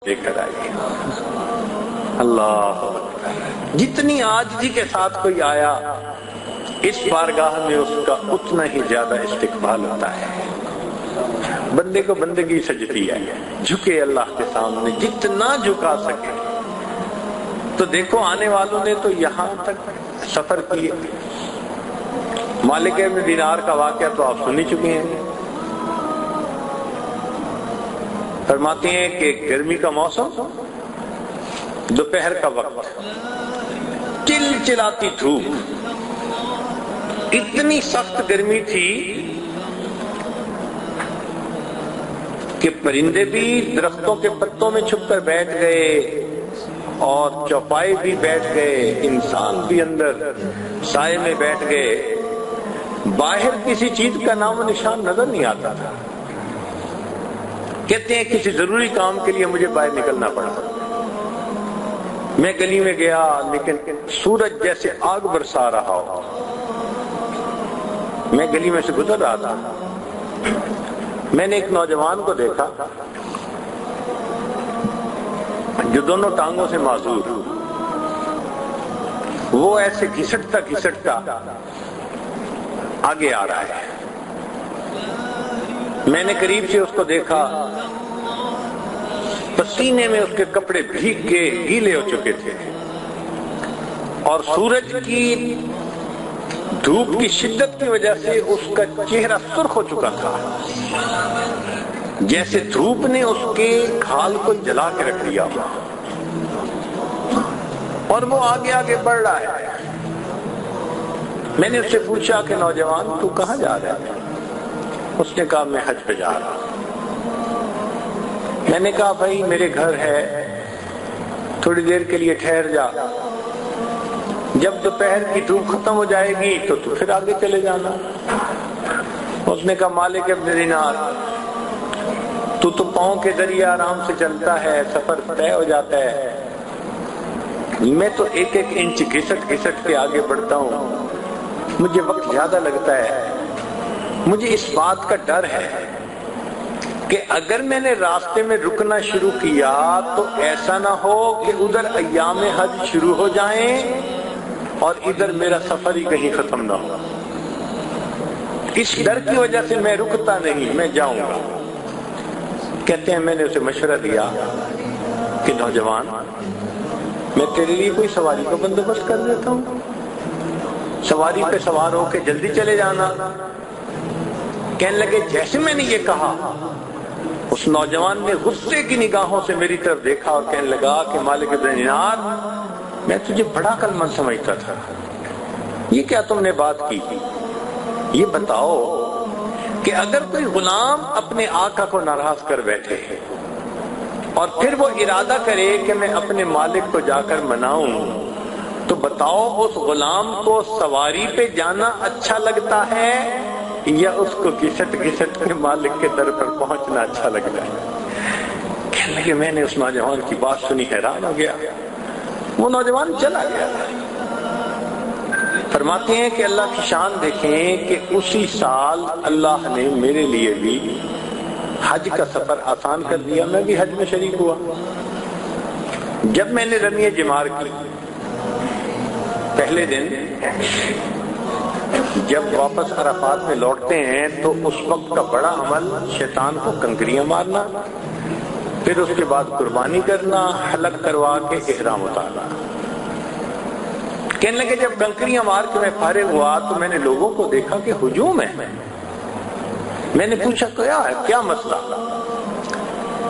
لے کر آئیے. اللہ جتنی عاجزی کے ساتھ کوئی آیا اس بارگاہ میں اس کا اتنا ہی زیادہ استقبال ہوتا ہے. بندے کو بندگی سجتی ہے، جھکے اللہ کے سامنے جتنا جھکا سکے. تو دیکھو آنے والوں نے تو یہاں تک سفر کیے. مالک ابن دینار کا واقعہ تو آپ سن ہی چکے ہیں. فرماتے ہیں کہ گرمی کا موسم، دوپہر کا وقت، چل چلاتی دھوپ، اتنی سخت گرمی تھی کہ پرندے بھی درختوں کے پتوں میں چھپ کر بیٹھ گئے اور چوپائے بھی بیٹھ گئے، انسان بھی اندر سائے میں بیٹھ گئے. باہر کسی چیز کا نام و نشان نظر نہیں آتا تھا. کہتے ہیں کسی ضروری کام کے لیے مجھے باہر نکلنا پڑا. میں گلی میں گیا لیکن سورج جیسے آگ برسا رہا ہو. میں گلی میں سے گزر رہا تھا، میں نے ایک نوجوان کو دیکھا جو دونوں ٹانگوں سے معذور، وہ ایسے گھسٹتا گھسٹتا آگے آ رہا ہے. میں نے قریب سے اس کو دیکھا، پسینے میں اس کے کپڑے بھیگ کے گیلے ہو چکے تھے اور سورج کی دھوپ کی شدت کی وجہ سے اس کا چہرہ سرخ ہو چکا تھا، جیسے دھوپ نے اس کے کھال کو جلا کے رکھ دیا. اور وہ آگے آگے بڑھ رہا ہے. میں نے اس سے پوچھا کہ نوجوان تو کہاں جا رہا ہے؟ اس نے کہا میں حج پہ جا رہا ہوں. میں نے کہا بھائی میرے گھر ہے، تھوڑی دیر کے لیے ٹھہر جا، جب دوپہر کی دھوپ ختم ہو جائے گی تو پھر آگے چلے جانا. اس نے کہا مالک ابن دینار تو پاؤں کے ذریعے آرام سے چلتا ہے، سفر طے ہو جاتا ہے، میں تو ایک ایک انچ گھسٹ گھسٹ کے آگے بڑھتا ہوں، مجھے وقت زیادہ لگتا ہے. مجھے اس بات کا ڈر ہے کہ اگر میں نے راستے میں رکنا شروع کیا تو ایسا نہ ہو کہ ادھر ایام حج شروع ہو جائیں اور ادھر میرا سفر ہی کہیں ختم نہ ہو. اس ڈر کی وجہ سے میں رکتا نہیں، میں جاؤں گا. کہتے ہیں میں نے اسے مشورہ دیا کہ نوجوان میں تیرے لیے کوئی سواری کا بندوبست کر دیتا ہوں، سواری پہ سوار ہو کے جلدی چلے جانا. کہنے لگے جیسے میں نے یہ کہا اس نوجوان نے غصے کی نگاہوں سے میری طرف دیکھا اور کہنے لگا کہ مالک ابن دینار میں تجھے بڑا عقل مند سمجھتا تھا، یہ کیا تم نے بات کی؟ یہ بتاؤ کہ اگر کوئی غلام اپنے آقا کو ناراض کر بیٹھے اور پھر وہ ارادہ کرے کہ میں اپنے مالک کو جا کر مناؤں تو بتاؤ اس غلام کو سواری پہ جانا اچھا لگتا ہے یا اس کو گھسٹ گھسٹ کے مالک کے در پر پہنچنا اچھا لگتا ہے؟ کہنے لگے میں نے اس نوجوان کی بات سنی حیران ہو گیا. وہ نوجوان چلا گیا. فرماتے ہیں کہ اللہ کی شان دیکھیں کہ اسی سال اللہ نے میرے لیے بھی حج کا سفر آسان کر دیا. میں بھی حج میں شریک ہوا. جب میں نے رمی جمار کی پہلے دن جب واپس عرفات میں لوٹتے ہیں تو اس وقت کا بڑا عمل شیطان کو کنکریاں مارنا، پھر اس کے بعد قربانی کرنا، حلق کروا کے احرام اتارنا. کہنے لگے جب کنکریاں مار کے میں فارغ ہوا تو میں نے لوگوں کو دیکھا کہ ہجوم ہے. میں نے پوچھا کیا مسئلہ؟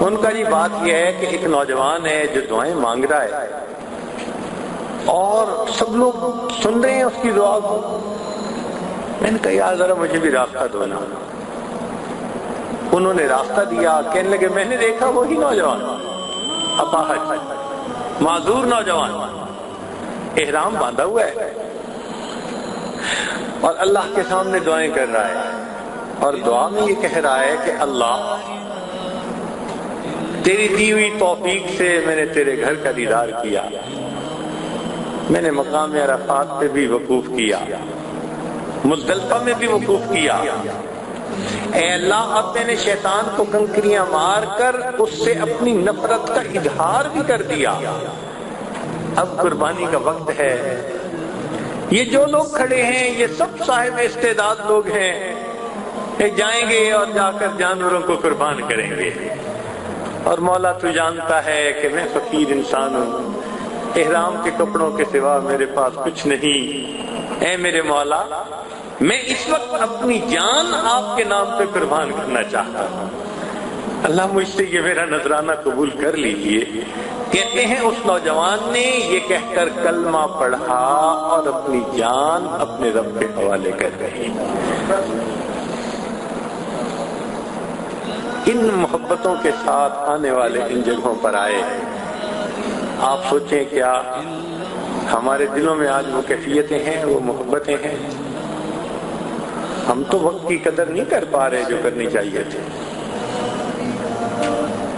ان کا یہ بات یہ ہے کہ ایک نوجوان ہے جو دعائیں مانگ رہا ہے اور سب لوگ سن رہے ہیں اس کی دعا کو. میں نے کہا یار ذرا مجھے بھی راستہ دو نا. انہوں نے راستہ دیا. کہنے لگے میں نے دیکھا وہی نوجوان اپاہج معذور نوجوان احرام باندھا ہوا ہے اور اللہ کے سامنے دعائیں کر رہا ہے اور دعا میں یہ کہہ رہا ہے کہ اللہ تیری دی ہوئی توفیق سے میں نے تیرے گھر کا دیدار کیا، میں نے مقام عرفات پہ بھی وقوف کیا، مزدلفہ میں بھی وقوف کیا، اے اللہ اب میں نے شیطان کو کنکریاں مار کر اس سے اپنی نفرت کا اظہار بھی کر دیا، اب قربانی کا وقت ہے۔ یہ جو لوگ کھڑے ہیں یہ سب صاحب استعداد لوگ ہیں، یہ جائیں گے اور جا کر جانوروں کو قربان کریں گے۔ اور مولا تو جانتا ہے کہ میں فقیر انسان ہوں، احرام کے کپڑوں کے سوا میرے پاس کچھ نہیں۔ اے میرے مولا میں اس وقت اپنی جان آپ کے نام پہ قربان کرنا چاہتا ہوں، اللہ مجھ سے یہ میرا نذرانہ قبول کر لیجئے۔ کہتے ہیں اس نوجوان نے یہ کہہ کر کلمہ پڑھا اور اپنی جان اپنے رب کے حوالے کر رہی۔ ان محبتوں کے ساتھ آنے والے ان جگہوں پر آئے، آپ سوچیں کیا ہمارے دلوں میں آج وہ کیفیتیں ہیں، وہ محبتیں ہیں؟ ہم تو وقت کی قدر نہیں کر پا رہے جو کرنی چاہیے تھی۔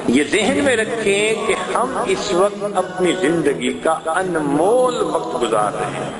یہ ذہن میں رکھیں کہ ہم اس وقت اپنی زندگی کا انمول وقت گزار رہے ہیں۔